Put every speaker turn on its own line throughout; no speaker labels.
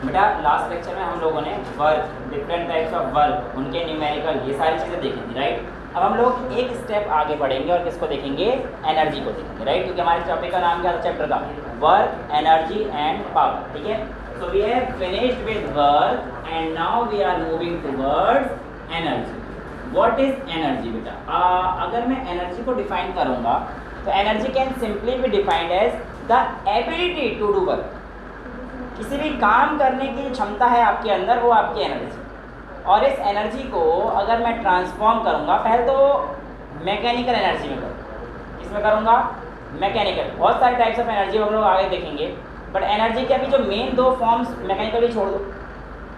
बेटा last lecture में हम लोगों ने work, different types of work, उनके न्यूमेरिकल, ये सारी चीज़ें देखी थी, राइट। अब हम लोग एक स्टेप आगे बढ़ेंगे और किसको देखेंगे, एनर्जी को देखेंगे, राइट, क्योंकि हमारे टॉपिक का नाम क्या था चैप्टर का, वर्क, एनर्जी एंड पावर, ठीक है। So we have finished with work and now we are moving towards energy. What is energy बेटा? अगर मैं एनर्जी को डिफाइन करूँगा तो energy can simply be defined as the ability to do work. किसी भी काम करने की क्षमता है आपके अंदर, वो आपकी एनर्जी। और इस एनर्जी को अगर मैं ट्रांसफॉर्म करूँगा, पहले तो मैकेनिकल एनर्जी में करूँगा। किसमें करूँगा? मैकेनिकल। बहुत सारे टाइप्स ऑफ एनर्जी हम लोग आगे देखेंगे, बट एनर्जी के अभी जो मेन दो फॉर्म्स, मैकेनिकल भी छोड़ दो,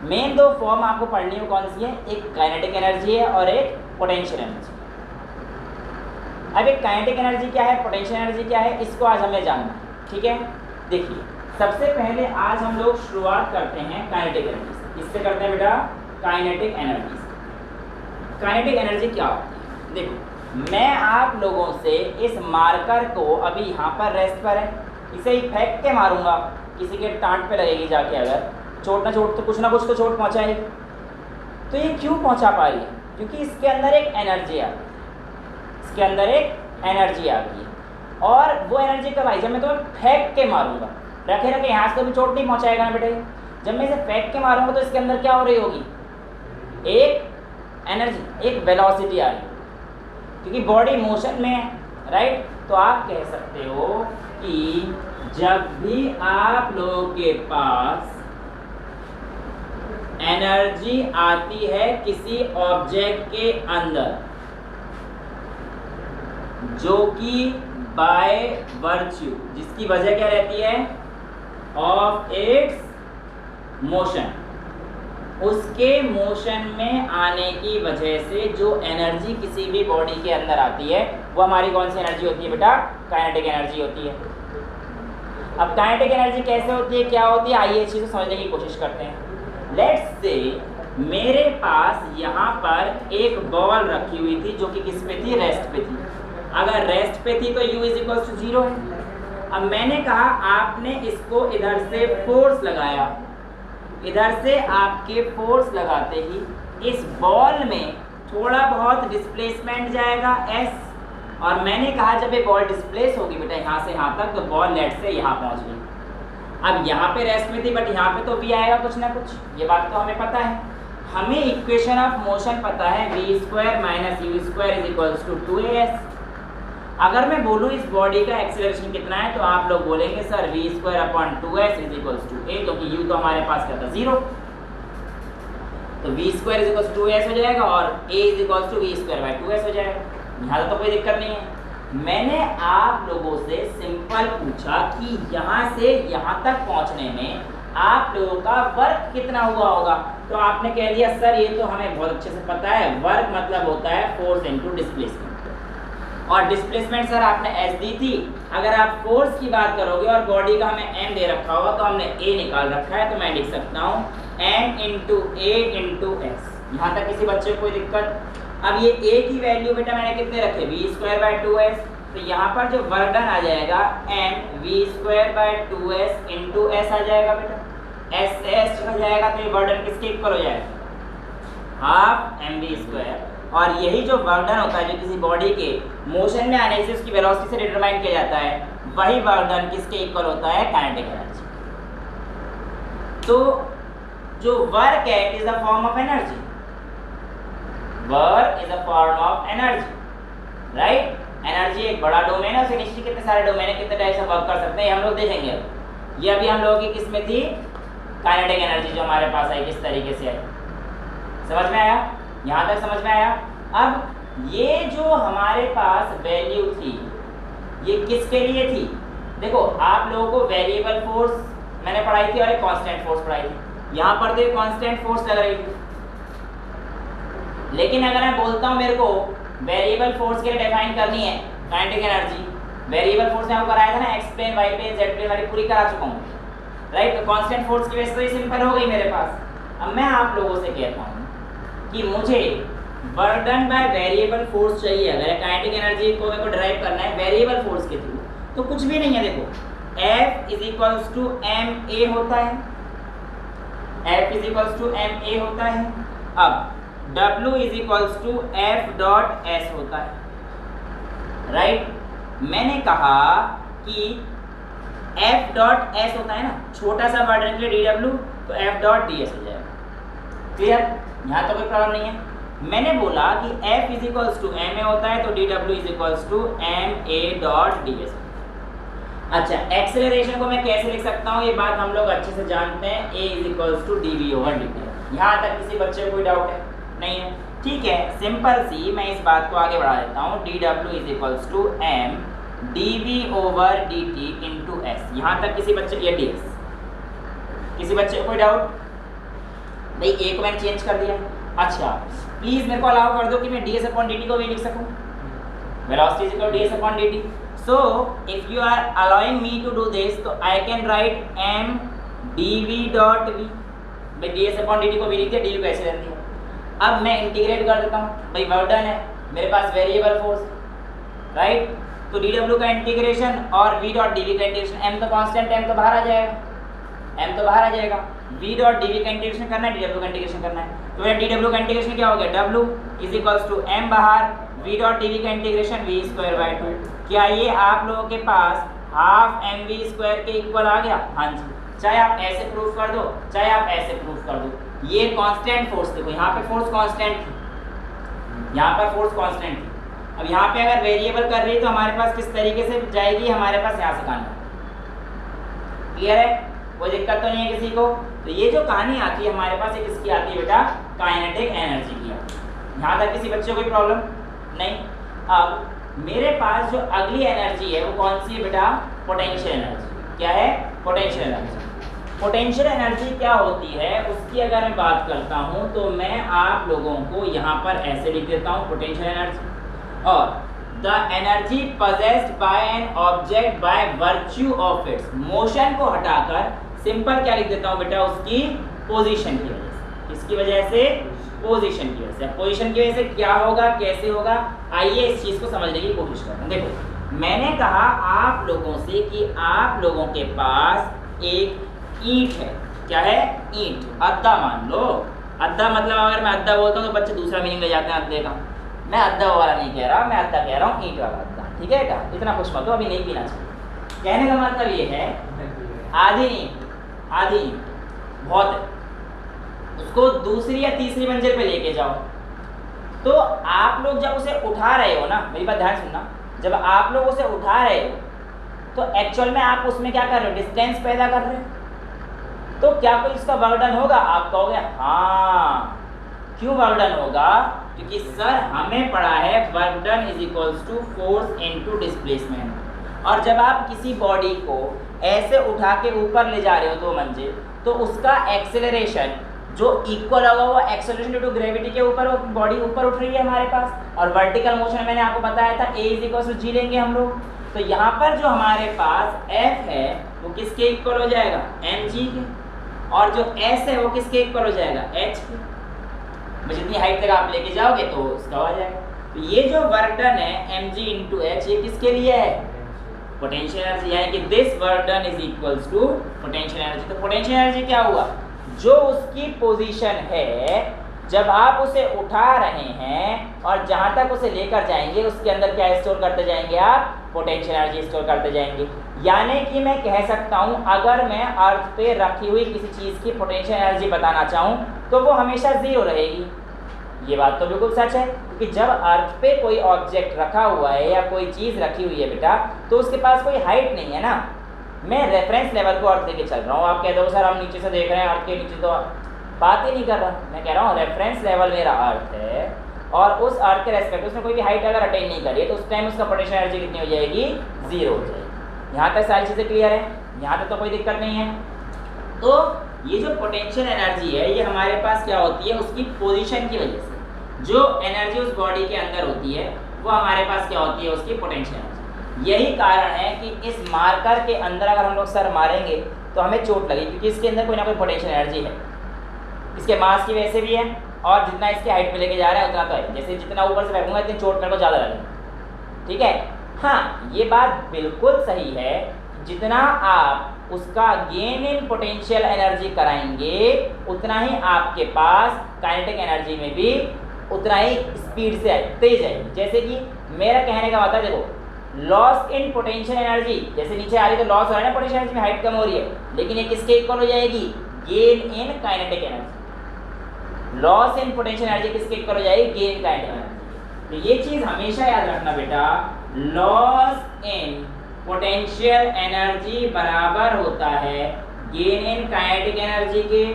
मेन दो फॉर्म आपको पढ़नी है कौन सी है? एक काइनेटिक एनर्जी है और एक पोटेंशियल एनर्जी। अब एक काइनेटिक एनर्जी क्या है, पोटेंशियल एनर्जी क्या है, इसको आज हमें जानना है, ठीक है। देखिए, सबसे पहले आज हम लोग शुरुआत करते हैं काइनेटिक एनर्जी से। इससे करते हैं बेटा काइनेटिक एनर्जी से। काइनेटिक एनर्जी क्या होती है? देखो, मैं आप लोगों से इस मार्कर को, अभी यहाँ पर रेस्ट पर है, इसे ही फेंक के मारूंगा, किसी के टांट पे लगेगी जाके, अगर चोट ना चोट तो कुछ ना कुछ तो चोट पहुँचाएगी। तो ये क्यों पहुँचा पा रही है? क्योंकि इसके अंदर एक एनर्जी आ गई, इसके अंदर एक एनर्जी आ गई है। और वो एनर्जी कब आई? जब मैं तुम्हें फेंक के मारूंगा। रखे रखे यहाँ से तो भी चोट नहीं पहुँचाएगा ना बेटे। जब मैं इसे फेंक के मारूंगा तो इसके अंदर क्या हो रही होगी? एक एनर्जी, एक वेलोसिटी आ रही है, क्योंकि बॉडी मोशन में है, राइट। तो आप कह सकते हो कि जब भी आप लोगों के पास एनर्जी आती है किसी ऑब्जेक्ट के अंदर, जो कि बाय वर्च्यू, जिसकी वजह क्या रहती है? ऑफ इट्स मोशन, उसके मोशन में आने की वजह से जो एनर्जी किसी भी बॉडी के अंदर आती है, वो हमारी कौन सी एनर्जी होती है बेटा? काइनेटिक एनर्जी होती है। अब काइनेटिक एनर्जी कैसे होती है, क्या होती है, आइए इस चीज़ को समझने की कोशिश करते हैं। लेट्स से मेरे पास यहाँ पर एक बॉल रखी हुई थी, जो कि किस पे थी? रेस्ट पे थी। अगर रेस्ट पे थी तो u = 0 है। अब मैंने कहा आपने इसको इधर से फोर्स लगाया, इधर से आपके फोर्स लगाते ही इस बॉल में थोड़ा बहुत डिस्प्लेसमेंट जाएगा s, और मैंने कहा जब ये बॉल डिस्प्लेस होगी बेटा यहाँ से यहाँ तक, तो बॉल लेट से यहाँ पहुँच गई। अब यहाँ पे रेस्ट में थी, बट यहाँ पे तो भी आएगा कुछ ना कुछ, ये बात तो हमें पता है। हमें इक्वेशन ऑफ मोशन पता है, v² - u² = 2as। अगर मैं बोलूँ इस बॉडी का एक्सीलरेशन कितना है, तो आप लोग बोलेंगे सर v² / 2s = a, क्योंकि u तो हमारे पास क्या था? 0। तो v² = 2s हो जाएगा और a = v² / 2s हो जाएगा। यहाँ तो कोई दिक्कत नहीं है। मैंने आप लोगों से सिंपल पूछा कि यहाँ से यहाँ तक पहुँचने में आप लोगों का वर्क कितना हुआ होगा, तो आपने कह दिया सर ये तो हमें बहुत अच्छे से पता है, वर्क मतलब होता है फोर्स इनटू डिस्प्लेसमेंट। और डिस्प्लेसमेंट सर आपने एस दी थी। अगर आप फोर्स की बात करोगे और बॉडी का हमें एम दे रखा होगा, तो हमने ए निकाल रखा है, तो मैं लिख सकता हूँ एम × a × s। यहाँ तक किसी बच्चे को कोई दिक्कत? अब ये a की वैल्यू बेटा मैंने कितने रखे? v² / 2s। तो यहाँ पर जो वर्क डन आ जाएगा m v² / 2s × s आ जाएगा बेटा। s हो जाएगा, तो ये वर्क डन किसके इक्वल हो जाएगा? Half mv²। और यही जो वर्क डन होता है, जो किसी बॉडी के मोशन में आने से उसकी वेलोसिटी से डिटरमाइन किया जाता है, वही वर्क डन किसके इक्वल होता है? Kinetic energy. तो जो वर्क है is a form of energy, work is a form of energy, right. Energy एक बड़ा डोमेन है, उसके नीचे कितने सारे डोमेन है, कितने टाइप से वर्क कर सकते हैं, हम लोग देखेंगे। ये अभी हम लोगों की किस में थी? काइनेटिक एनर्जी जो हमारे पास आई, किस तरीके से आई, समझ में आया? यहाँ तक समझ में आया? अब ये जो हमारे पास वैल्यू थी, ये किसके लिए थी? देखो, आप लोगों को वेरिएबल फोर्स मैंने पढ़ाई थी और एक कांस्टेंट फोर्स पढ़ाई थी। यहाँ पर तो एक कांस्टेंट फोर्स लग रही थी, लेकिन अगर मैं बोलता हूँ मेरे को वेरिएबल फोर्स के लिए डिफाइन करनी है काइनेटिक एनर्जी, वेरिएबल फोर्स में कराया था ना, X plane, Y plane, Z plane वाली पूरी करा चुका हूँ, राइट। तो कांस्टेंट फोर्स की वजह से सिंपल हो गई मेरे पास। अब मैं आप लोगों से कहता हूँ कि मुझे work done by variable force चाहिए। अगर काइनेटिक एनर्जी को मेरे को ड्राइव करना है वेरिएबल फोर्स के थ्रू, तो कुछ भी नहीं है। देखो F = ma होता है, F is equals to M A होता है। अब W is equals to F dot S होता है, राइट। मैंने कहा कि F डॉट एस होता है ना, छोटा सा वर्ड के लिए DW, तो F डॉट ds हो जाएगा। क्लियर, यहाँ तो कोई प्रॉब्लम नहीं है। मैंने बोला कि F is equals to M A होता है, तो DW is equals to M A dot ds। अच्छा, एक्सेलरेशन को मैं कैसे लिख सकता हूँ, ये बात हम लोग अच्छे से जानते हैं, A is equals to dv over dt। यहाँ तक किसी बच्चे को कोई डाउट है? नहीं है, ठीक है। सिंपल सी मैं इस बात को आगे बढ़ा देता हूँ, DW is equals to M dv over dt into S. यहाँ तक किसी बच्चे, ये ds, किसी बच्चे को कोई डाउट? भाई ए को मैंने चेंज कर दिया। अच्छा, प्लीज मेरे को अलाउ कर दो कि मैं ds अपॉन dt को भी लिख सकूं, velocity is equal to ds upon dt। So if you are allowing me to do this, तो I can write m dv dot v। भाई ds अपॉन dt को v लिखते हैं, dv कैसे रहती है। अब मैं इंटीग्रेट कर देता हूँ, भाई वर्क डन है, मेरे पास वेरिएबल फोर्स, राइट। तो dw का इंटीग्रेशन और v डॉट dv का इंटीग्रेशन, m तो कांस्टेंट, m तो बाहर आ जाएगा, m तो बाहर आ जाएगा। v डॉट dv का इंटीग्रेशन करना है, dw का इंटीग्रेशन करना है, तो मेरा dw का इंटीग्रेशन क्या हो गया, w is equals to m बाहर, v डॉट dv का इंटीग्रेशन v स्क्वायर बाय 2। क्या ये आप लोगों के पास हाफ mv स्क्वायर के इक्वल आ गया? हाँ जी। चाहे आप ऐसे प्रूफ कर दो, चाहे आप ऐसे प्रूफ कर दो। ये कांस्टेंट फोर्स, देखो यहाँ पे फोर्स कांस्टेंट थी, यहाँ पर फोर्स कांस्टेंट थी। अब यहाँ पे अगर वेरिएबल कर रही है तो हमारे पास किस तरीके से जाएगी, हमारे पास यहाँ से कहानी। क्लियर है, कोई दिक्कत तो नहीं है किसी को? तो ये जो कहानी आती है हमारे पास, ये किसकी आती है बेटा, काइनेटिक एनर्जी की आती है। यहाँ तक किसी बच्चे को कोई प्रॉब्लम नहीं। अब मेरे पास जो अगली एनर्जी है वो कौन सी है बेटा, पोटेंशियल एनर्जी। क्या है? Potential energy. पोटेंशियल एनर्जी क्या होती है उसकी अगर मैं बात करता हूँ तो मैं आप लोगों को यहाँ पर ऐसे लिख देता हूँ, पोटेंशियल एनर्जी। और the energy possessed by an object by virtue of its, motion को हटाकर सिंपल क्या लिख देता हूँ बेटा, उसकी पोजीशन की वजह से। इसकी वजह से, पोजीशन की वजह से। पोजीशन की वजह से क्या होगा, कैसे होगा, आइए इस चीज़ को समझने की कोशिश करते हैं। देखो, मैंने कहा आप लोगों से कि आप लोगों के पास एक ईंट है। क्या है? ईंट, अद्दा मान लो। अद्दा मतलब अगर मैं अद्दा बोलता हूँ तो बच्चे दूसरा मीनिंग ले जाते हैं अद्दे का। मैं अद्दा वाला नहीं कह रहा, मैं अद्दा कह रहा हूँ, ईंट वाला अद्दा। ठीक है बेटा, इतना खुश मत हो, अभी नहीं पीना चाहिए। कहने का मतलब ये है, आधी ईंट, आधी ईंट बहुत है, उसको दूसरी या तीसरी मंजिल पे लेके जाओ, तो आप लोग जब उसे उठा रहे हो ना, मेरी बात ध्यान सुनना, जब आप लोग उसे उठा रहे हो तो एक्चुअल में आप उसमें क्या कर रहे हो, डिस्टेंस पैदा कर रहे हो। तो क्या कोई इसका वर्क डन होगा? आप कहोगे हाँ। क्यों वर्क डन होगा? क्योंकि सर हमें पढ़ा है work done is equals to force into displacement. और जब आप किसी बॉडी को ऐसे उठा के ऊपर ले जा रहे हो 2 मंजिल, तो उसका एक्सेलरेशन जो इक्वल होगा वो एक्सेलरेशन ड्यू टू ग्रेविटी के ऊपर, वो बॉडी ऊपर उठ रही है हमारे पास। और वर्टिकल मोशन मैंने आपको बताया था, ए इज इक्वल्स टू जी लेंगे हम लोग। तो यहाँ पर जो हमारे पास F है वो किसके इक्वल हो जाएगा? mg के। और जो S है वो किसके इक्वल हो जाएगा? h के। जितनी हाइट तक आप लेके जाओगे तो उसका हो जाएगा। तो ये जो वर्क डन है mg इंटू h, ये किसके लिए है? Potential energy. यानी कि this work done is equals to potential energy. तो पोटेंशियल एनर्जी क्या हुआ? जो उसकी पोजीशन है, जब आप उसे उठा रहे हैं और जहां तक उसे लेकर जाएंगे उसके अंदर क्या स्टोर करते जाएंगे? आप पोटेंशियल एनर्जी स्टोर करते जाएंगे। यानी कि मैं कह सकता हूं, अगर मैं अर्थ पे रखी हुई किसी चीज़ की पोटेंशियल एनर्जी बताना चाहूं तो वो हमेशा 0 रहेगी। ये बात तो बिल्कुल सच है, क्योंकि जब अर्थ पे कोई ऑब्जेक्ट रखा हुआ है या कोई चीज़ रखी हुई है बेटा, तो उसके पास कोई हाइट नहीं है ना। मैं रेफरेंस लेवल को अर्थ लेके चल रहा हूँ, आप कह दो सर हम नीचे से देख रहे हैं, अर्थ के नीचे तो बात ही नहीं कर रहा। मैं कह रहा हूँ रेफरेंस लेवल मेरा अर्थ है और उस अर्थ के रेस्पेक्ट उसने कोई भी हाइट अगर अटेन नहीं करी है तो उस टाइम उसका पोटेंशियल एनर्जी कितनी हो जाएगी? 0 हो जाएगी। यहाँ तक सारी चीज़ें क्लियर है? यहाँ तक तो कोई दिक्कत नहीं है। तो ये जो पोटेंशियल एनर्जी है ये हमारे पास क्या होती है? उसकी पोजीशन की वजह से जो एनर्जी उस बॉडी के अंदर होती है वो हमारे पास क्या होती है? उसकी पोटेंशियल एनर्जी। यही कारण है कि इस मार्कर के अंदर अगर हम लोग सर मारेंगे तो हमें चोट लगेगी, क्योंकि इसके अंदर कोई ना कोई पोटेंशियल एनर्जी है। इसके मास की वजह से भी है और जितना इसके हाइट पे लेके जा रहा है उतना तो है। जैसे जितना ऊपर से फेंकूंगा इतनी चोट मेरे को ज़्यादा लगेगी। ठीक है, हाँ ये बात बिल्कुल सही है। जितना आप उसका गेन इन पोटेंशियल एनर्जी कराएंगे, उतना ही आपके पास काइनेटिक एनर्जी में भी उतना ही स्पीड से तेज आएगी। जैसे कि मेरा कहने का मतलब देखो, लॉस इन पोटेंशियल एनर्जी जैसे नीचे आ रही है तो लॉस हो रहा है ना पोटेंशियल एनर्जी में, हाइट कम हो रही है, लेकिन ये किसके इक्वल हो जाएगी? Gain in kinetic energy. Loss in potential energy किसके इक्वल हो जाएगी? Gain kinetic energy. तो ये चीज हमेशा याद रखना बेटा, लॉस इन पोटेंशियल एनर्जी बराबर होता है गेन इन काइनेटिक एनर्जी के,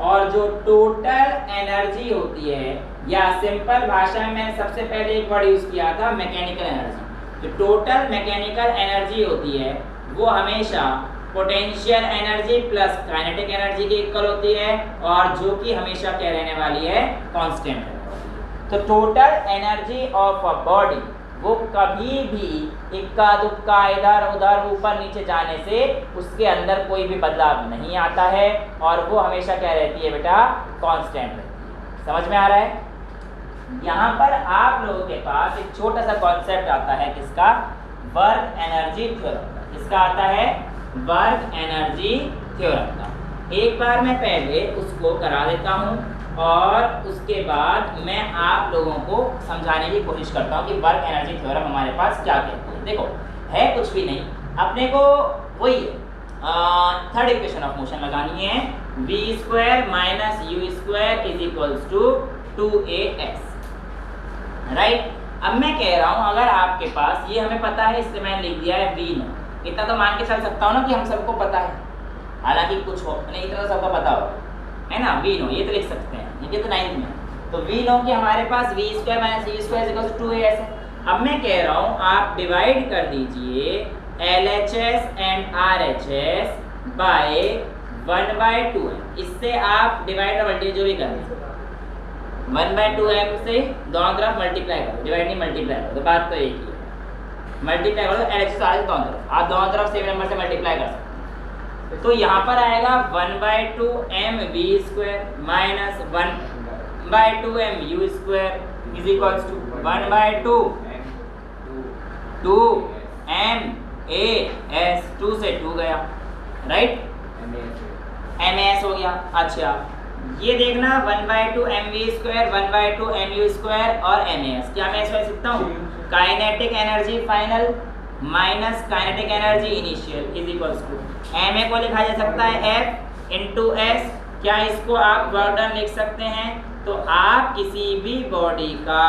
और जो टोटल एनर्जी होती है, या सिंपल भाषा में मैंने सबसे पहले एक वर्ड यूज किया था मैकेनिकल एनर्जी, जो टोटल मैकेनिकल एनर्जी होती है वो हमेशा potential energy plus kinetic energy के इक्वल होती है, और जो कि हमेशा क्या रहने वाली है? कांस्टेंट है। तो total energy of a body वो कभी भी इक्का दुक्का इधर उधर ऊपर नीचे जाने से उसके अंदर कोई भी बदलाव नहीं आता है, और वो हमेशा क्या रहती है बेटा? कांस्टेंट रहती है। समझ में आ रहा है? यहाँ पर आप लोगों के पास एक छोटा सा कॉन्सेप्ट आता है, किसका? Work energy theorem. किसका आता है? वर्क एनर्जी थ्योरम का। एक बार मैं पहले उसको करा देता हूँ, और उसके बाद मैं आप लोगों को समझाने की कोशिश करता हूँ कि वर्क एनर्जी थ्योरम हमारे पास क्या कहती है। देखो, है कुछ भी नहीं, अपने को वही थर्ड इक्वेशन ऑफ मोशन लगानी है, v² - u² is equals to 2as। Right? अब मैं कह रहा हूँ, अगर आपके पास ये हमें पता है, इससे मैंने लिख दिया है v0। इतना तो मान के चल सकता हूँ ना कि हम सबको पता है, हालांकि कुछ हो नहीं, इतना तो सबको पता हो, है ना? v0 ये तो लिख सकते हैं, ये तो 9th में। तो v0 की हमारे पास v² - u² 2as है। अब मैं कह रहा हूँ आप डिवाइड कर दीजिए LHS and RHS bye 1/2m। इससे आप डिवाइड और मल्टीप्लाई जो भी कर लीजिए, 1/2m से दोनों तरफ मल्टीप्लाई करो, डिवाइड नहीं मल्टीप्लाई करो, तो बात तो एक ही है। मल्टीप्लाई करो LHS RHS दोनों तरफ, आप दोनों तरफ सेम नंबर से मल्टीप्लाई कर सकते हैं। तो यहाँ पर आएगा 1/2m v² minus 1/2m u² is equals to 1/2 2m as 2 से 2 गया, राइट? ms हो गया। अच्छा, ये देखना 1/2 mv² 1/2 mu² और ms, क्या मैं इसमें लिखता हूँ? Kinetic energy final minus kinetic energy initial is equals to ma को लिखा जा सकता है f इंटू s। क्या इसको आप वर्क डन लिख सकते हैं? तो आप किसी भी बॉडी का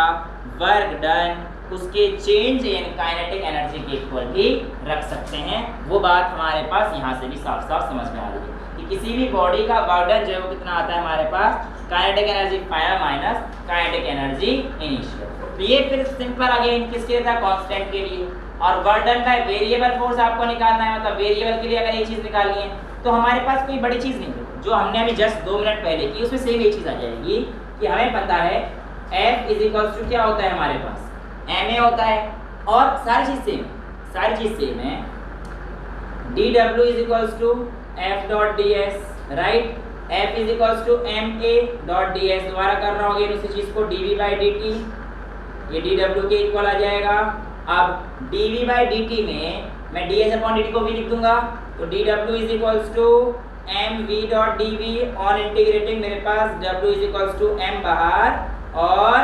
वर्क डन उसके चेंज इन काइनेटिक एनर्जी के इक्वल भी रख सकते हैं। वो बात हमारे पास यहाँ से भी साफ साफ समझ में आ रही है कि किसी भी बॉडी का वर्क डन जो है वो कितना आता है हमारे पास? Kinetic energy final minus kinetic energy initial. तो ये फिर सिंपल अगेन किसके लिए था? कांस्टेंट के लिए। और वर्क डन का वेरिएबल फोर्स आपको निकालना है, मतलब वेरिएबल के लिए अगर ये चीज़ निकालनी है तो हमारे पास कोई बड़ी चीज़ नहीं है, जो हमने अभी जस्ट 2 मिनट पहले की उसमें सेम ये चीज़ आ जाएगी कि हमें पता है F इज इक्वल्स टू क्या होता है हमारे पास? ma होता है, और सारी चीज़ सेम है। dw is equals to f dot ds, right? f is equals to ma dot ds। दोबारा कर रहा हूँ उसी चीज़ को, dv/dt, ये dw के इक्वल आ जाएगा। अब dv/dt में मैं ds/dt को भी लिख दूंगा, तो dw is equals to mv dot dv on integrating मेरे पास w is equals to m बाहर और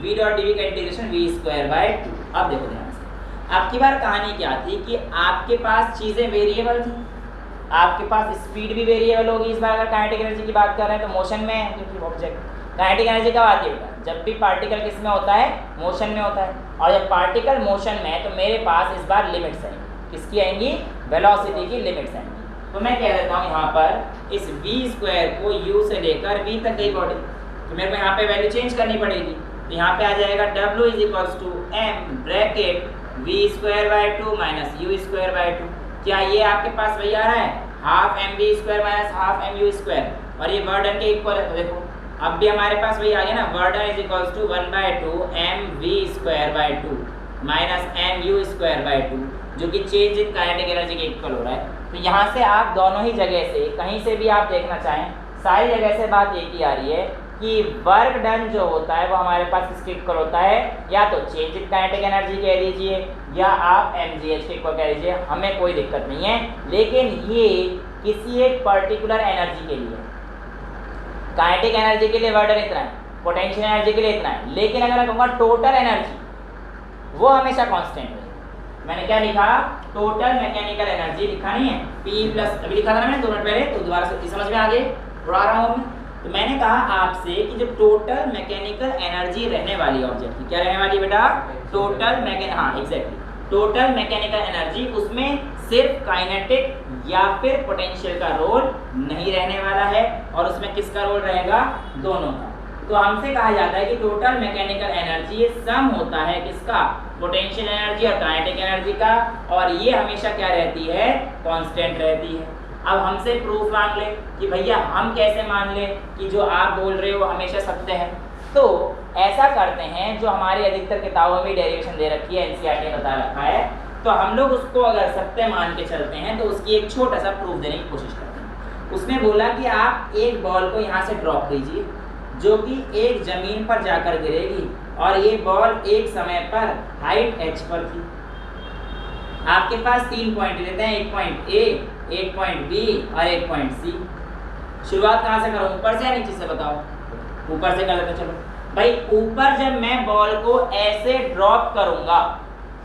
v डॉट dv का इंटीग्रेशन v²/2। अब देखो ध्यान से, आपकी बार कहानी क्या थी कि आपके पास चीज़ें वेरिएबल थी, आपके पास स्पीड भी वेरिएबल होगी। इस बार अगर काइनेटिक एनर्जी की बात कर रहे हैं तो मोशन में है, क्योंकि ऑब्जेक्ट काइनेटिक एनर्जी कब आती है? जब भी पार्टिकल किस में होता है? मोशन में होता है। और जब पार्टिकल मोशन में है तो मेरे पास इस बार लिमिट्स आएंगी, किसकी आएंगी? वेलोसिटी की लिमिट्स आएंगी। तो मैं कह देता हूँ यहाँ पर इस v² को u से लेकर v तक गई बॉडी, तो मेरे को यहाँ पे वैल्यू चेंज करनी पड़ेगी। तो यहाँ पे आ जाएगा w is equals to m bracket v²/2 minus u²/2। क्या ये आपके पास वही आ रहा है? Half mv² minus half mu², और ये वर्क डन के इक्वल है। तो देखो अब भी हमारे पास वही आ गया ना, work done is equals to 1/2 mv²/2 minus mu²/2, जो कि चेंज इन काइनेटिक एनर्जी के इक्वल हो रहा है। तो यहाँ से आप दोनों ही जगह से कहीं से भी आप देखना चाहें, सारी जगह से बात एक ही आ रही है कि वर्क डन जो होता है वो हमारे पास किसके इक्वल होता है, या तो चेंज इन काइनेटिक एनर्जी कह दीजिए या आप mgh के इक्वल कह दीजिए, हमें कोई दिक्कत नहीं है। लेकिन ये किसी एक पर्टिकुलर एनर्जी के लिए, काइनेटिक एनर्जी के लिए वर्क डन इतना है, पोटेंशियल एनर्जी के लिए इतना है, लेकिन अगर मैं कहूँगा टोटल एनर्जी वो हमेशा कांस्टेंट है। मैंने क्या लिखा, टोटल मैकेनिकल एनर्जी लिखा नहीं है, P प्लस अभी लिखा था ना मैंने 2 मिनट पहले, तो दोबारा से समझ में आगे उड़ा रहा हूँ। तो मैंने कहा आपसे कि जो टोटल मैकेनिकल एनर्जी रहने वाली ऑब्जेक्ट की, क्या रहने वाली बेटा, टोटल टोटल मैकेनिकल एनर्जी, उसमें सिर्फ काइनेटिक या फिर पोटेंशियल का रोल नहीं रहने वाला है, और उसमें किसका रोल रहेगा, दोनों का। तो हमसे कहा जाता है कि टोटल मैकेनिकल एनर्जी ये सम होता है किसका, पोटेंशियल एनर्जी और काइनेटिक एनर्जी का, और ये हमेशा क्या रहती है, कांस्टेंट रहती है। अब हमसे प्रूफ मांग ले कि भैया हम कैसे मान ले कि जो आप बोल रहे हो हमेशा सत्य है। तो ऐसा करते हैं, जो हमारी अधिकतर किताबों में डेरिवेशन दे रखी है, एनसीईआरटी ने बता रखा है, तो हम लोग उसको अगर सत्य मान के चलते हैं तो उसकी एक छोटा सा प्रूफ देने की कोशिश करते हैं। उसने बोला कि आप एक बॉल को यहाँ से ड्रॉप कीजिए जो कि एक जमीन पर जाकर गिरेगी, और ये बॉल एक समय पर हाइट h पर थी। आपके पास 3 पॉइंट लेते हैं, एक पॉइंट A, एक पॉइंट B और एक पॉइंट C। शुरुआत कहाँ से करूँ, ऊपर से या नीचे से, बताओ, ऊपर से कर लेते हैं। चलो भाई, ऊपर जब मैं बॉल को ऐसे ड्रॉप करूंगा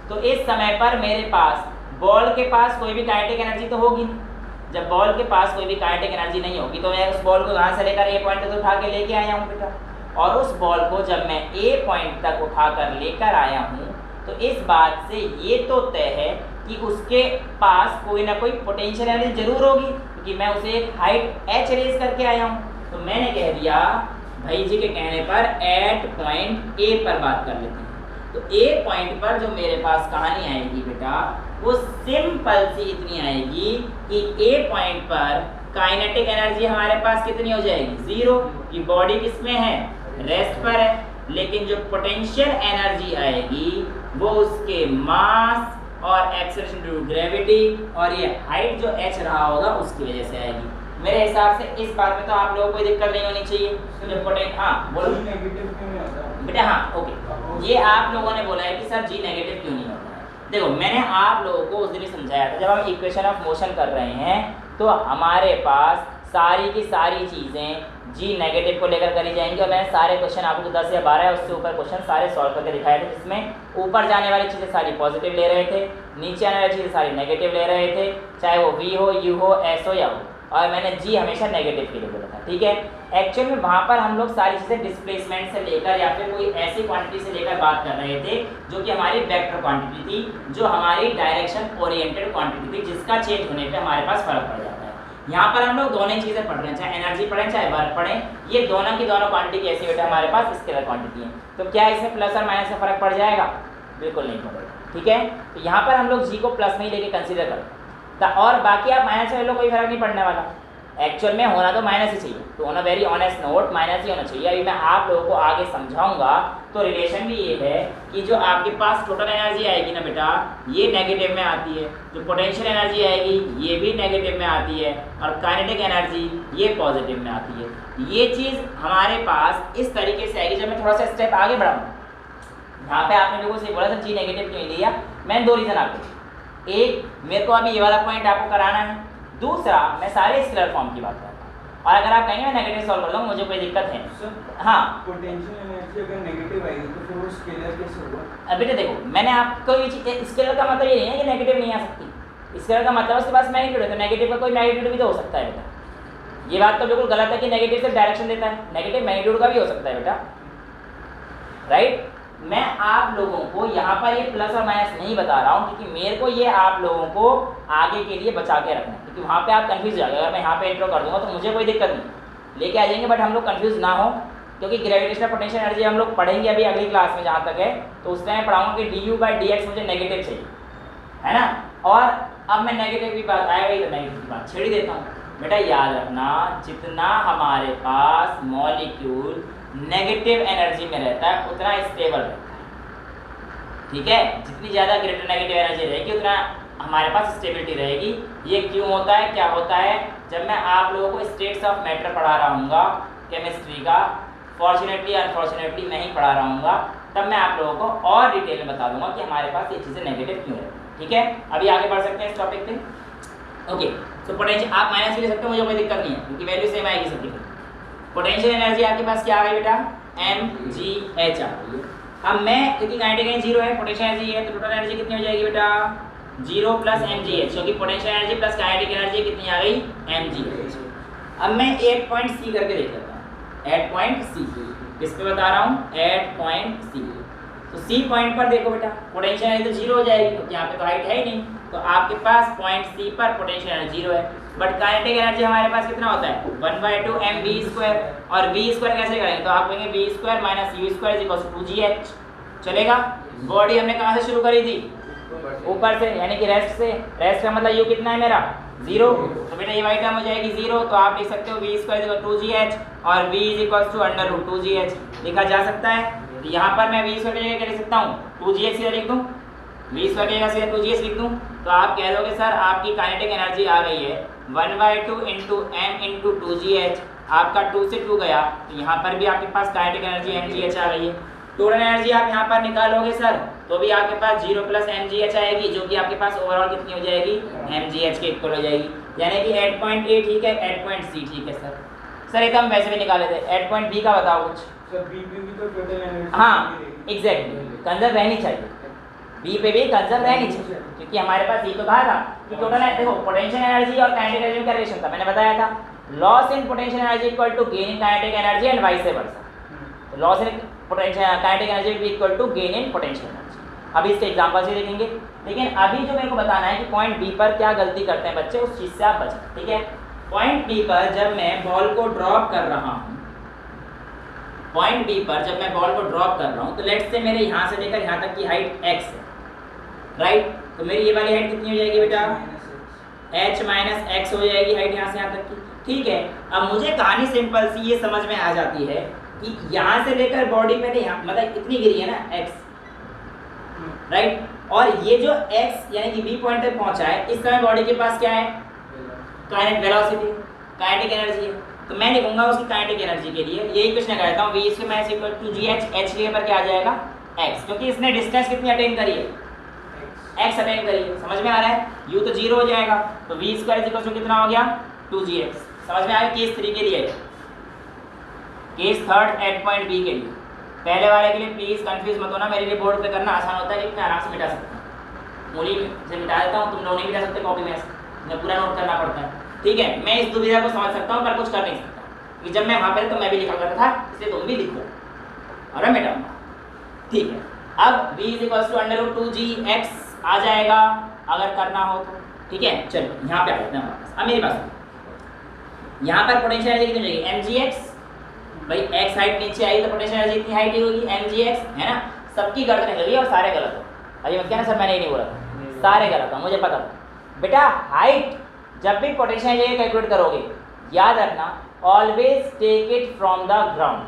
तो इस समय पर मेरे पास बॉल के पास कोई भी काइनेटिक एनर्जी तो होगी नहीं। जब बॉल के पास कोई भी काइनेटिक एनर्जी नहीं होगी तो मैं उस बॉल को यहाँ से लेकर ए पॉइंट तक उठा के लेके आया हूँ बेटा, और उस बॉल को जब मैं ए पॉइंट तक उठाकर लेकर आया हूँ तो इस बात से ये तो तय है कि उसके पास कोई ना कोई पोटेंशियल एनर्जी जरूर होगी, क्योंकि मैं उसे एक हाइट h रेज करके आया हूँ। तो मैंने कह दिया भाई जी के कहने पर एट पॉइंट ए पर बात कर लेते हैं। तो ए पॉइंट पर जो मेरे पास कहानी आएगी बेटा, वो सिंपल सी इतनी आएगी कि ए पॉइंट पर काइनेटिक एनर्जी हमारे पास कितनी हो जाएगी, 0, कि बॉडी किसमें है, रेस्ट पर है। लेकिन जो पोटेंशियल एनर्जी आएगी वो उसके मास और एक्सेलरेशन ड्यू टू ग्रेविटी और ये हाइट जो h रहा होगा उसकी वजह से आएगी। मेरे हिसाब से इस बात में तो आप लोगों को कोई दिक्कत नहीं होनी चाहिए। तो जो बोलो बेटा, हाँ ओके, ये आप लोगों ने बोला है कि सर जी नेगेटिव क्यों नहीं होता है। देखो, मैंने आप लोगों को उस दिन ही समझाया था, जब हम इक्वेशन ऑफ मोशन कर रहे हैं तो हमारे पास सारी की सारी चीज़ें जी नेगेटिव को लेकर करी जाएंगी, और मैंने सारे क्वेश्चन आपको 10 या 12 उससे ऊपर क्वेश्चन सारे सॉल्व करके दिखाए थे, जिसमें ऊपर जाने वाली चीज़ें सारी पॉजिटिव ले रहे थे, नीचे आने वाली चीज़ें सारी नेगेटिव ले रहे थे, चाहे वो V हो, U हो, S हो या हो, और मैंने जी हमेशा नेगेटिव के लिए बोला था। ठीक है, एक्चुअल में वहाँ पर हम लोग सारी चीज़ें डिस्प्लेसमेंट से लेकर या फिर कोई ऐसी क्वांटिटी से लेकर बात कर रहे थे जो कि हमारी वेक्टर क्वांटिटी थी, जो हमारी डायरेक्शन ओरिएंटेड क्वांटिटी थी, जिसका चेंज होने पर हमारे पास फर्क पड़ जाता है। यहाँ पर हम लोग दोनों चीज़ें पढ़ रहे हैं, चाहे एनर्जी पढ़ें चाहे वर्क पढ़ें, ये दोनों की दोनों क्वांटिटी कैसी बेटा हमारे पास स्केलर क्वांटिटी है। तो क्या इसमें प्लस और माइनस का फर्क पड़ जाएगा, बिल्कुल नहीं पड़ेगा। ठीक है, तो यहाँ पर हम लोग जी को प्लस में ही लेके कंसीडर करते, और बाकी आप माइनस में ले लो, कोई फर्क नहीं पड़ने वाला। एक्चुअल में होना तो माइनस ही चाहिए, तो on a very honest note minus ही होना चाहिए। अभी मैं आप लोगों को आगे समझाऊंगा तो रिलेशन भी ये है कि जो आपके पास टोटल एनर्जी आएगी ना बेटा, ये नेगेटिव में आती है, जो पोटेंशियल एनर्जी आएगी ये भी नेगेटिव में आती है, और काइनेटिक एनर्जी ये पॉजिटिव में आती है। ये चीज़ हमारे पास इस तरीके से आएगी। जब मैं थोड़ा सा स्टेप आगे बढ़ाऊँ, यहाँ पे आपने लोगों से बोला था जी नेगेटिव क्यों लिया, मैंने 2 रीज़न आपको, एक मेरे को अभी ये वाला पॉइंट आपको कराना है, दूसरा मैं सारे स्केलर फॉर्म की बात करता हूँ, और अगर आप कहेंगे मैं नेगेटिव सॉल्व कर लूँगा, मुझे कोई दिक्कत है। हाँ,
पोटेंशियल एनर्जी अगर नेगेटिव आएगी तो फिर वो स्केलर कैसे होगा?
अब बेटा देखो, मैंने आपको ये चीज़, स्केलर का मतलब ये नहीं है कि नेगेटिव नहीं आ सकती, स्केलर का मतलब उसके पास मैग्नीट्यूड है, तो नेगेटिव का कोई मैग्नीट्यूड भी तो हो सकता है बेटा। ये बात तो बिल्कुल गलत है कि नेगेटिव सिर्फ डायरेक्शन देता है, नेगेटिव मैग्नीट्यूड का भी हो सकता है बेटा, राइट। मैं आप लोगों को यहाँ पर ये प्लस और माइनस नहीं बता रहा हूँ, क्योंकि मेरे को ये आप लोगों को आगे के लिए बचा के रखना है, क्योंकि वहाँ पे आप कंफ्यूज हो जाएगा। अगर मैं यहाँ पे इंट्रो कर दूँगा तो मुझे कोई दिक्कत नहीं, लेके आ जाएंगे, बट हम लोग कंफ्यूज ना हो, क्योंकि ग्रेविटेशनल पोटेंशियल एनर्जी हम लोग पढ़ेंगे अभी अगली क्लास में जहाँ तक है, तो उस टाइम पढ़ाऊँगा कि du/dx मुझे नेगेटिव चाहिए, है ना। और अब मैं नेगेटिव की बात आएगा ही तो नेगेटिव की बात छेड़ ही देता हूँ। बेटा याद रखना, जितना हमारे पास मॉलिक्यूल नेगेटिव एनर्जी में रहता है उतना स्टेबल रहता है, ठीक है। जितनी ज़्यादा ग्रेटर नेगेटिव एनर्जी रहेगी उतना हमारे पास स्टेबिलिटी रहेगी। ये क्यों होता है, क्या होता है, जब मैं आप लोगों को स्टेट्स ऑफ मैटर पढ़ा रहा हूँगा केमिस्ट्री का, फॉर्चुनेटली अनफॉर्चुनेटली नहीं पढ़ा रहा हूँ, तब मैं आप लोगों को और डिटेल में बता दूंगा कि हमारे पास ये चीज़ें नेगेटिव क्यों है। ठीक है, अभी आगे बढ़ सकते हैं इस टॉपिक पे। ओके, तो पोटेंशियल आप माइनस भी ले सकते हो, मुझे कोई दिक्कत नहीं है क्योंकि वैल्यू सेम आएगी सबकी। पोटेंशियल एनर्जी आपके पास क्या आ गई बेटा, mgh आ गई। अब मैं क्योंकि काइनेटिक एनर्जी 0 है, पोटेंशियल एनर्जी है, तो टोटल एनर्जी कितनी हो जाएगी बेटा 0 प्लस mgh, क्योंकि potential energy plus kinetic energy कितनी आ गई mgh। अब मैं एट पॉइंट सी करके देख लेता हूँ, एट पॉइंट सी किस पे बता रहा हूँ, एट पॉइंट सी। तो सी पॉइंट पर देखो बेटा पोटेंशियल एनर्जी तो 0 हो जाएगी क्योंकि यहाँ पे तो हाइट है ही नहीं, तो आपके पास पॉइंट सी पर पोटेंशियल एनर्जी 0 है। बट काइनेटिक एनर्जी हमारे पास कितना होता है 1/2 mv², और v² कैसे करेंगे, तो आप कहेंगे v² माइनस u² 2gh। चलेगा। बॉडी हमने कहाँ से शुरू करी थी, ऊपर से, यानी कि रेस्ट से। रेस्ट का मतलब u कितना है मेरा 0, तो बेटा ये वाली टर्म हो जाएगी 0, तो आप लिख सकते हो v² 2gh और v √2gh लिखा जा सकता है। तो यहाँ पर मैं v² की जगह क्या लिख सकता हूँ 2gh सीधा लिख दूँ, v² की जगह सीधा 2gh लिख दूँ, तो आप कह दोगे सर आपकी काइनेटिक एनर्जी आ गई है 1/2 × m × 2gh, आपका 2 से 2 गया, तो यहाँ पर भी आपके पास काइनेटिक एनर्जी mgh आ गई है। टोटल एनर्जी आप यहाँ पर निकालोगे सर तो भी आपके पास 0 प्लस mgh आएगी, जो कि आपके पास ओवरऑल कितनी हो जाएगी mgh के इक्वल हो जाएगी, यानी कि 8.a ठीक है, 8.c ठीक है सर। सर ये तो हम वैसे भी निकाले थे, 8.b का बताओ कुछ।
सर बी पे भी तो टोटल एनर्जी,
हाँ एग्जैक्टली, कंजर्व रहनी चाहिए, बी पे भी कंजर्व रहनी चाहिए, क्योंकि हमारे पास ये तो कहा था कि टोटल है। देखो पोटेंशियल एनर्जी और काइनेटिक एनर्जी में क्या रिलेशन था, मैंने बताया था loss in potential energy equal to gain in kinetic energy and vice versa. Loss in potential kinetic energy भी equal to gain in potential energy. अभी इसके एग्जांपल से देखेंगे, लेकिन अभी जो मेरे को बताना है कि पॉइंट बी पर क्या गलती करते हैं बच्चे, उस चीज़ से आप बचें। ठीक है, पॉइंट बी पर जब मैं बॉल को ड्रॉप कर रहा हूँ, पॉइंट बी पर जब मैं बॉल को ड्रॉप कर रहा हूँ, तो लेट्स से मेरे यहाँ से लेकर यहाँ तक की हाइट x है, राइट। तो मेरी ये वाली हाइट कितनी हो जाएगी बेटा h माइनस x हो जाएगी हाइट यहाँ से यहाँ तक की। ठीक है, अब मुझे कहानी सिंपल सी ये समझ में आ जाती है कि यहाँ से लेकर बॉडी पहले यहाँ मतलब इतनी गिरी है ना x, राइट, और ये जो x यानी कि b पॉइंट तक पहुँचा है, इस समय बॉडी के पास क्या है काइनेटिक वेलोसिटी, काइनेटिक एनर्जी है। तो मैं लिखूंगा उसकी काइनेटिक एनर्जी के लिए यही कुछ नहीं करता हूँ, v = 2gh, h लिए पर क्या आ जाएगा x, क्योंकि इसने डिस्टेंस कितनी अटेन करी है x अटेन करी है। समझ में आ रहा है, u तो 0 हो जाएगा, तो v² कितना हो गया 2gh। समझ में आया। केस 3 के लिए, case third at point B के लिए, पहले वाले के लिए प्लीज कंफ्यूज मत होना, मेरे लिए बोर्ड पे करना आसान होता है लेकिन मैं आराम से मिटा सकता हूँ, मूली से मिटा देता हूँ, तुम लोग नहीं मिटा सकते कॉपी में, मैं पूरा नोट करना पड़ता है। ठीक है, मैं इस दुविधा को समझ सकता हूँ पर कुछ कर नहीं सकता, कि जब मैं वहाँ पर तो मैं भी लिखा करता था, इसलिए तुम भी लिखो और मैं मिटाऊंगा। ठीक है, अब v = √2gx आ जाएगा अगर करना हो तो। ठीक है, चलो यहाँ पे आ जाते हैं हमारे पास। अब मेरी बात यहाँ पर पोटेंशियल एनर्जी कितनी हो जाएगी mgx, भाई x हाइट नीचे आई तो पोटेंशियल एनर्जी इतनी हाइट ही होगी mgx, है ना। सबकी गर्दन हिल गई और सारे गलत हो। अभी मत कहना सर मैंने नहीं बोला था, सारे गलत हो, मुझे पता था। बेटा हाइट जब भी पोटेंशियल एनर्जी कैलकुलेट करोगे याद रखना always take it from the ground.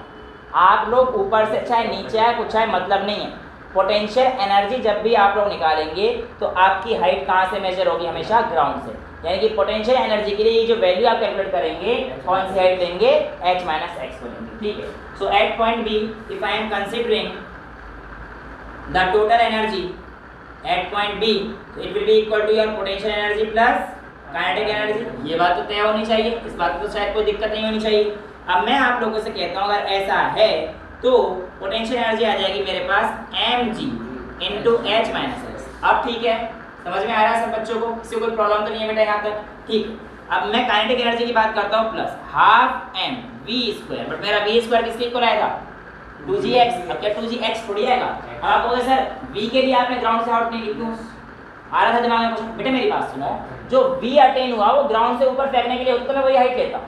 आप लोग ऊपर से चाहे नीचे आए कुछ आए मतलब नहीं है, पोटेंशियल एनर्जी जब भी आप लोग निकालेंगे तो आपकी हाइट कहाँ से मेजर होगी, हमेशा ग्राउंड से। यानी कि पोटेंशियल एनर्जी के लिए ये जो वैल्यू आप कैलकुलेट करेंगे कौन सी हाइट लेंगे, h माइनस x को लेंगे। ठीक है, so at point B if I am considering the total energy at point B, it will be equal to your potential energy plus kinetic energy. ये बात तो तय होनी चाहिए, इस बात में तो शायद कोई दिक्कत नहीं होनी चाहिए। अब मैं आप लोगों से कहता हूँ अगर ऐसा है तो पोटेंशियल एनर्जी आ जाएगी मेरे पास mg × h माइनस x। अब ठीक है, समझ में आ रहा है सब बच्चों को, किसी को कोई प्रॉब्लम तो नहीं है बेटा यहाँ तक। ठीक, अब मैं काइनेटिक एनर्जी की बात करता हूँ प्लस ½ m v², बट मेरा v² किसके इक्वल आएगा 2gx। अब क्या 2gx थोड़ी आएगा। अब आप कहोगे सर v के लिए आपने ग्राउंड से आउट नहीं लिखूँ, आ रहा था दिमाग में कुछ। बेटा मेरी बात सुनो, जो v अटेन हुआ वो ग्राउंड से ऊपर फेंकने के लिए होता तो मैं वही हाइट लेता,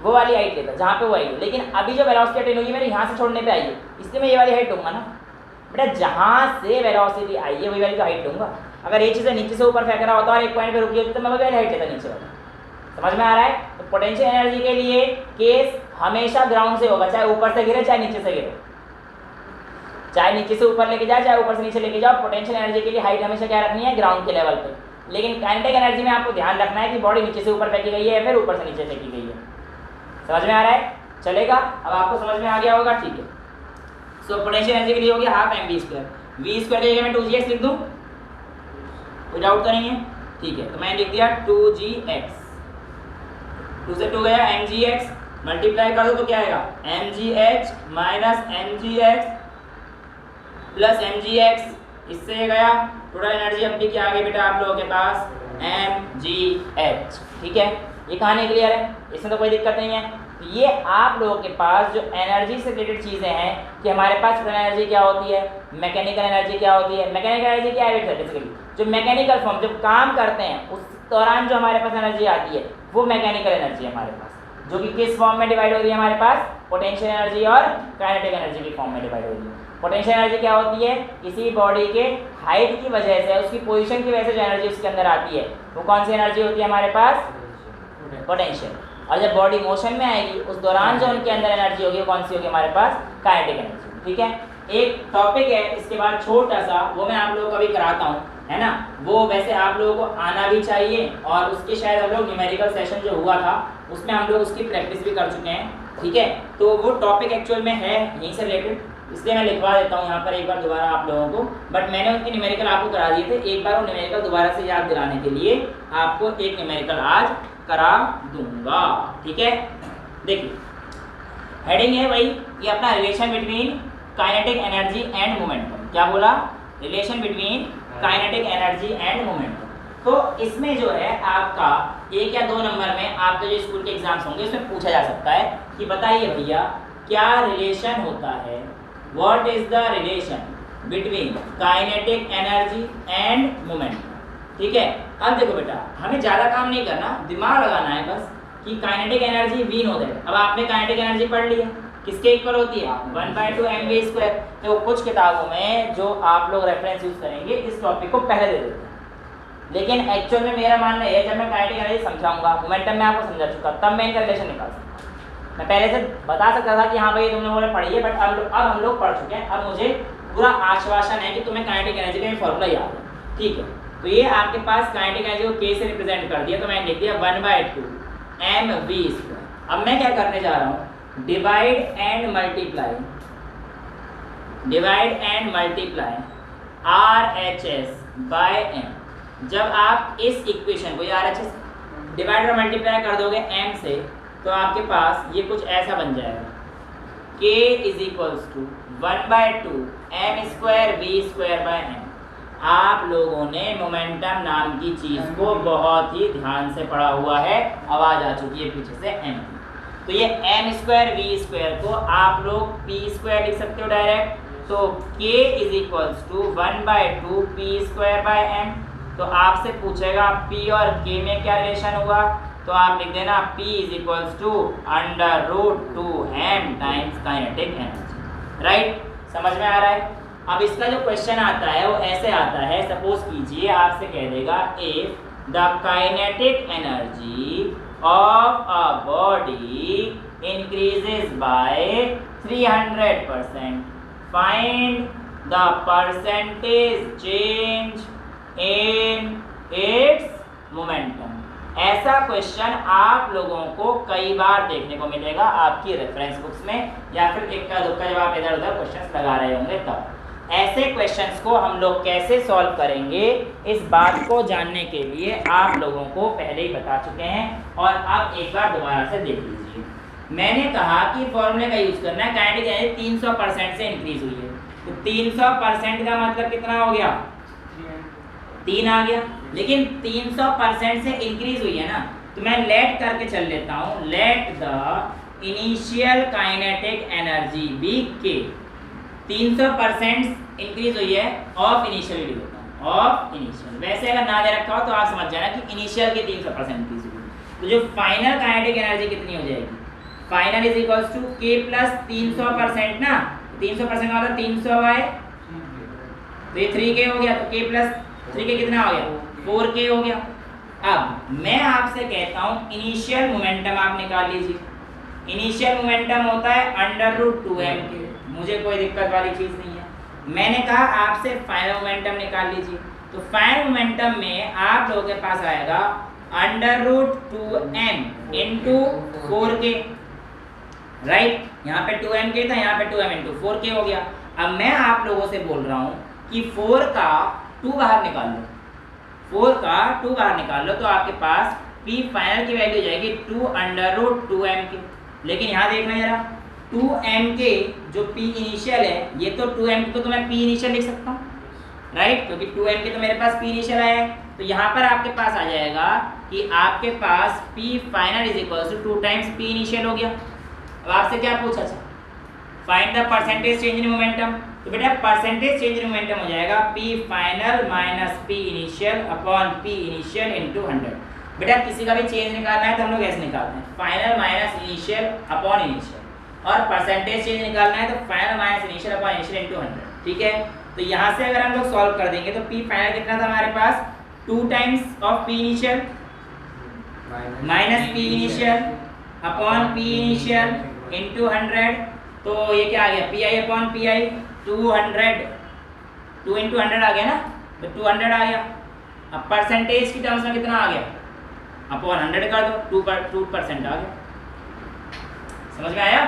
वो वाली हाइट लेता जहाँ पे वो आई। लेकिन अभी जो वेलोसिटी अटेन होगी मेरे यहाँ से छोड़ने पे आई है, इसलिए मैं ये वाली हाइट लूँगा ना। बेटा जहाँ से वेलोसिटी आई है वही वाली तो हाइट लूँगा। अगर ये चीज़ें नीचे से ऊपर फेंक रहा होता और एक पॉइंट पे रुकी होती तो मैं वही वाली हाइट लेता नीचे वाली। समझ में आ रहा है। तो पोटेंशियल एनर्जी के लिए केस हमेशा ग्राउंड से होगा, चाहे ऊपर से गिरे चाहे नीचे से गिरे, चाहे नीचे से ऊपर लेके जाए चाहे ऊपर से नीचे लेके जाओ। पोटेंशियल एनर्जी के लिए हाइट हमेशा क्या रखनी है, ग्राउंड के लेवल पे। लेकिन काइनेटिक एनर्जी में आपको ध्यान रखना है कि बॉडी नीचे से ऊपर फेंकी गई है या फिर ऊपर से नीचे फेंकी गई है। समझ में आ रहा है। चलेगा? अब आपको समझ में आ गया होगा, ठीक है। सो पोटेंशियल एनर्जी के लिए हो गया half M V square. V square की जगह मैं 2gx लिख दूं, कोई डाउट तो नहीं है? ठीक है, तो मैंने लिख दिया 2gx, 2 से 2 गया mgx, मल्टीप्लाई कर दो तो क्या आएगा mgh minus mgx plus mgx, इससे गया टोटल एनर्जी अपनी क्या आ गई बेटा आप लोगों के पास mgh। ठीक है, ये कहानी क्लियर है, इसमें तो कोई दिक्कत नहीं है। तो ये आप लोगों के पास जो एनर्जी से रिलेटेड चीज़ें हैं कि हमारे पास एनर्जी क्या होती है, मैकेनिकल एनर्जी क्या होती है। मैकेनिकल एनर्जी क्या है बेसिकली, जो मैकेनिकल फॉर्म जब काम करते हैं उस दौरान जो हमारे पास एनर्जी आती है वो मैकेनिकल एनर्जी है हमारे पास, जो कि किस फॉर्म में डिवाइड हो रही है हमारे पास, पोटेंशियल एनर्जी और काइनेटिक एनर्जी की फॉर्म में डिवाइड हो रही है। पोटेंशियल एनर्जी क्या होती है, किसी बॉडी के हाइट की वजह से, उसकी पोजीशन की वजह से जो एनर्जी उसके अंदर आती है वो कौन सी एनर्जी होती है हमारे पास, पोटेंशियल। और जब बॉडी मोशन में आएगी उस दौरान जो उनके अंदर एनर्जी होगी वो कौन सी होगी हमारे पास, काइनेटिक एनर्जी। ठीक है, एक टॉपिक है इसके बाद छोटा सा, वो मैं आप लोगों को अभी कराता हूँ, है ना। वो वैसे आप लोगों को आना भी चाहिए और उसके शायद हम लोग न्यूमेरिकल सेशन जो हुआ था उसमें हम लोग उसकी प्रैक्टिस भी कर चुके हैं। ठीक है, तो वो टॉपिक एक्चुअल में है यहीं से रिलेटेड, इसलिए मैं लिखवा देता हूँ यहाँ पर एक बार दोबारा आप लोगों को। बट मैंने उसके न्यूमेरिकल आपको करा दिए थे, एक बार वो न्यूमेरिकल दोबारा से याद दिलाने के लिए आपको एक न्यूमेरिकल आज करा दूंगा। ठीक है, देखिए हेडिंग है वही, ये अपना relation between kinetic energy and momentum. क्या बोला, relation between kinetic energy and momentum. तो इसमें जो है आपका 1 या 2 नंबर में आपके जो स्कूल के एग्जाम्स होंगे उसमें पूछा जा सकता है कि बताइए भैया क्या रिलेशन होता है, what is the relation between kinetic energy and momentum. ठीक है, अब देखो बेटा हमें ज़्यादा काम नहीं करना, दिमाग लगाना है बस कि kinetic energy we know that. अब आपने काइनेटिक एनर्जी पढ़ ली है, किसके इक्वल होती है 1/2 mv स्क्वायर। तो कुछ किताबों में जो आप लोग रेफरेंस यूज करेंगे इस टॉपिक को पहले दे देते हैं, लेकिन एक्चुअल में मेरा मानना है जब मैं काइनेटिक एनर्जी समझाऊंगा, मोमेंटम में आपको समझा चुका तब मैं इनका रिलेशन निकाल सकता हूँ। मैं पहले से बता सकता था कि हाँ भाई तुम लोगों ने पढ़ी है, बट अब हम लोग पढ़ चुके हैं, अब मुझे पूरा आश्वासन है कि तुम्हें काइनेटिक एनर्जी का फॉर्मूला याद है। ठीक है, तो ये आपके पास काइनेटिक एनर्जी को k से रिप्रेजेंट कर दिया, तो मैंने लिख दिया 1/2 mv स्क्वायर। अब मैं क्या करने जा रहा हूँ, divide and multiply RHS by m। जब आप इस इक्वेशन को RHS डिवाइड और मल्टीप्लाई कर दोगे m से तो आपके पास ये कुछ ऐसा बन जाएगा, k = 1/2 m square v square bye m। आप लोगों ने मोमेंटम नाम की चीज़ को बहुत ही ध्यान से पढ़ा हुआ है, आवाज़ आ चुकी है पीछे से m। तो ये m स्क्वायर v स्क्वायर को आप लोग p स्क्वायर लिख सकते हो डायरेक्ट, तो k = 1/2 p square by m। तो आपसे पूछेगा p और k में क्या रिलेशन हुआ, तो आप लिख देना p = √2m times kinetic energy. Right, समझ में आ रहा है। अब इसका जो क्वेश्चन आता है वो ऐसे आता है, सपोज कीजिए आपसे कह देगा if the kinetic energy of a body increases by 300%, find the percentage change in its momentum. ऐसा क्वेश्चन आप लोगों को कई बार देखने को मिलेगा आपकी रेफरेंस बुक्स में, या फिर इक्का दुक्का जब आप इधर उधर क्वेश्चंस लगा रहे होंगे तब। ऐसे क्वेश्चंस को हम लोग कैसे सॉल्व करेंगे इस बात को जानने के लिए आप लोगों को पहले ही बता चुके हैं, और अब एक बार दोबारा से देख लीजिए। मैंने कहा कि फॉर्मूले का यूज करना है, काइनेटिक एनर्जी 300% से इंक्रीज हुई है, तो 300% का मतलब कितना हो गया, 3 आ गया। लेकिन 300% से इंक्रीज हुई है ना, तो मैं लेट करके चल लेता हूँ, let the initial kinetic energy be K. 300% increase हुई है ऑफ इनिशियल लिख देता हूँ, ऑफ इनिशियल। वैसे अगर ना दे रखा हो तो आप समझ जाना कि इनिशियल की 300% इंक्रीज हुई, तो जो फाइनल काइनेटिक एनर्जी कितनी हो जाएगी, फाइनल = k + 300% ना, 300% का मतलब 300 बाय, तो ये 3k हो गया, तो k + 3k कितना हो गया, 4k हो गया। अब मैं आपसे कहता हूँ इनिशियल मोमेंटम आप निकाल लीजिए। इनिशियल मोमेंटम होता है √2m के, मुझे कोई दिक्कत वाली चीज़ नहीं है। मैंने कहा आपसे फाइनल मोमेंटम निकाल लीजिए, तो फाइनल मोमेंटम में आप लोगों के पास आएगा √2m × 4k। राइट, यहाँ पे 2m था, यहाँ पे 2m इंटू 4k हो गया। अब मैं आप लोगों से बोल रहा हूँ कि 4 का 2 बाहर निकाल लो, 4 का 2 बाहर निकाल लो तो आपके पास p फाइनल की वैल्यू हो जाएगी 2√2m। लेकिन यहाँ देखना जरा, 2m के जो p इनिशियल है, ये तो 2m को तो मैं p इनिशियल लिख सकता हूँ, राइट, क्योंकि 2m के तो मेरे पास p इनिशियल आया है। तो यहाँ पर आपके पास आ जाएगा कि आपके पास p final is equal to 2 times p initial हो गया। अब आपसे क्या पूछा था, find the percentage change in momentum. तो बेटा परसेंटेज चेंज इन मोमेंटम हो जाएगा p final minus p initial upon p initial into 100। बेटा किसी का भी चेंज निकालना है तो हम लोग ऐसे निकालते हैं, final minus initial upon initial, और परसेंटेज चेंज निकालना है तो final minus initial upon initial into 100। ठीक है, तो यहाँ से अगर हम लोग सॉल्व कर देंगे तो p फाइनल कितना था हमारे पास, 2 times of p initial minus p initial upon p initial into 100। तो ये क्या आ गया, pi अपॉन pi, 200, 2 इंटू 100 आ गया ना, तो 200 आ गया। अब परसेंटेज की टर्म्स में कितना आ गया, अपॉन 100 कर दो, 2% आ गया। समझ में आया,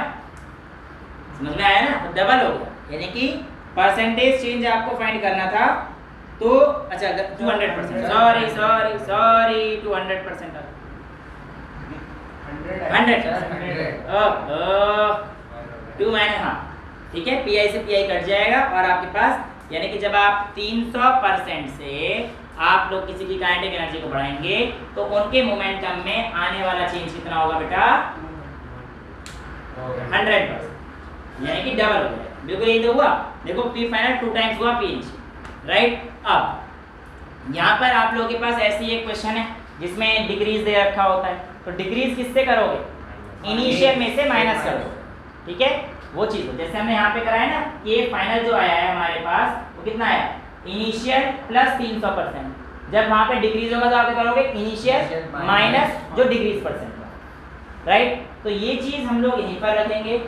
समझ में आया ना, तो डबल हो गया, यानी कि परसेंटेज चेंज आपको फाइंड करना था तो अच्छा 200%, सॉरी 200% आ गया, 2 माइनस, हाँ ठीक है, पी आई से पी आई कट जाएगा और आपके पास, यानी कि जब आप 300% से आप लोग किसी की काइनेटिक एनर्जी को बढ़ाएंगे तो उनके मोमेंटम में आने वाला चेंज कितना होगा बेटा, 100%, यानी कि डबल हो गया। बिल्कुल यही तो हुआ, देखो पी फाइनल 2 टाइम्स हुआ पी इनिशियल, राइट। अब यहाँ पर आप लोगों के पास ऐसी एक क्वेश्चन है जिसमें डिग्रीज दे रखा होता है, तो डिग्रीज किससे करोगे, इनिशियल में से माइनस करोगे, ठीक है, वो चीज़ हो। जैसे हमने यहाँ पे कराया ना, के फाइनल जो आया है हमारे पास वो कितना आया, इनिशियल प्लस 300%, जब वहाँ पे डिग्रीज होगा तो आप करोगे इनिशियल माइनस जो डिग्रीज परसेंट का, राइट। तो ये चीज़ हम लोग यहीं पर रखेंगे।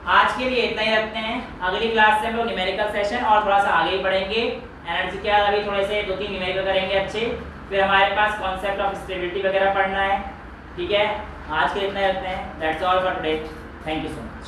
आज के लिए इतना ही रखते हैं, अगली क्लास से हम लोग न्यूमेरिकल सेशन और थोड़ा सा आगे ही बढ़ेंगे। एनर्जी के बाद अभी थोड़े से 2-3 न्यूमेरिकल करेंगे अच्छे, फिर हमारे पास कॉन्सेप्ट ऑफ स्टेबिलिटी वगैरह पढ़ना है, ठीक है। आज के लिए इतना ही रखते हैं, that's all for today, thank you so much.